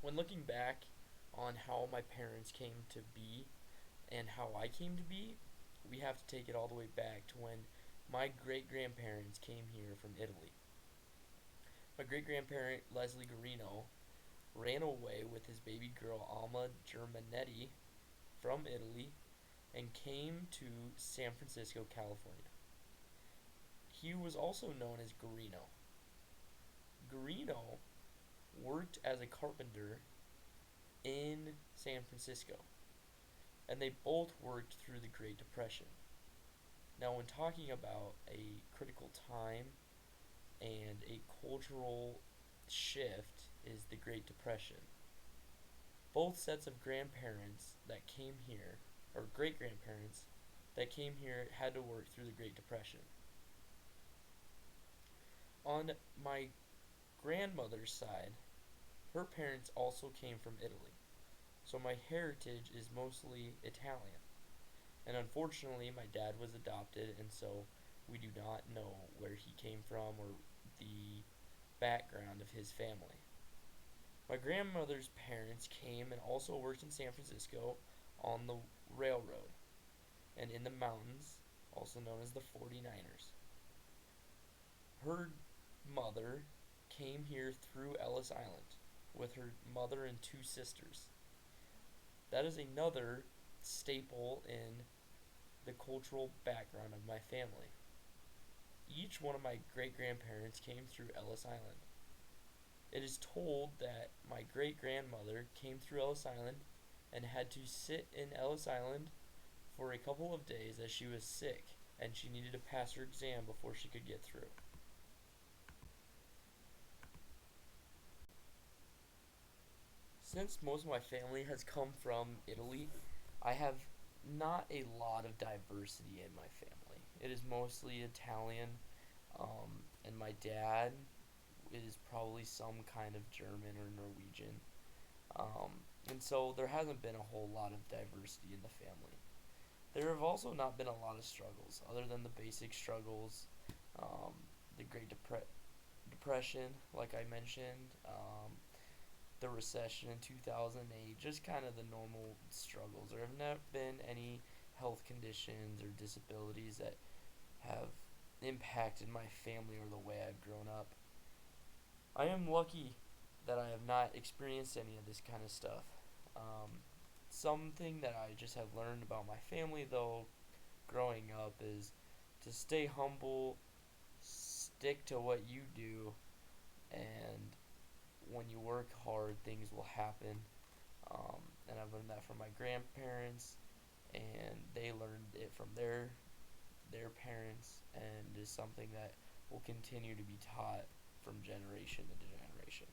When looking back on how my parents came to be and how I came to be, we have to take it all the way back to when my great grandparents came here from Italy. My great grandparent, Leslie Garino, ran away with his baby girl, Alma Germanetti, from Italy and came to San Francisco, California. He was also known as Garino. Garino worked as a carpenter in San Francisco, and they both worked through the Great Depression. Now, when talking about a critical time and a cultural shift is the Great Depression. Both sets of grandparents that came here, or great grandparents that came here, had to work through the Great Depression. On my grandmother's side, her parents also came from Italy, so my heritage is mostly Italian. And unfortunately, my dad was adopted, and so we do not know where he came from or the background of his family. My grandmother's parents came and also worked in San Francisco on the railroad and in the mountains, also known as the 49ers. Her mother came here through Ellis Island with her mother and two sisters. That is another staple in the cultural background of my family. Each one of my great grandparents came through Ellis Island. It is told that my great grandmother came through Ellis Island and had to sit in Ellis Island for a couple of days as she was sick and she needed to pass her exam before she could get through. Since most of my family has come from Italy, I have not a lot of diversity in my family. It is mostly Italian, and my dad is probably some kind of German or Norwegian. And so there hasn't been a whole lot of diversity in the family. There have also not been a lot of struggles, other than the basic struggles, um, the Depression, like I mentioned, the recession in 2008, just kind of the normal struggles. There have not been any health conditions or disabilities that have impacted my family or the way I've grown up. I am lucky that I have not experienced any of this kind of stuff. Um, Something that I just have learned about my family, though, growing up is to stay humble, stick to what you do, and when you work hard, things will happen. And I've learned that from my grandparents, and they learned it from their parents, and is something that will continue to be taught from generation to generation.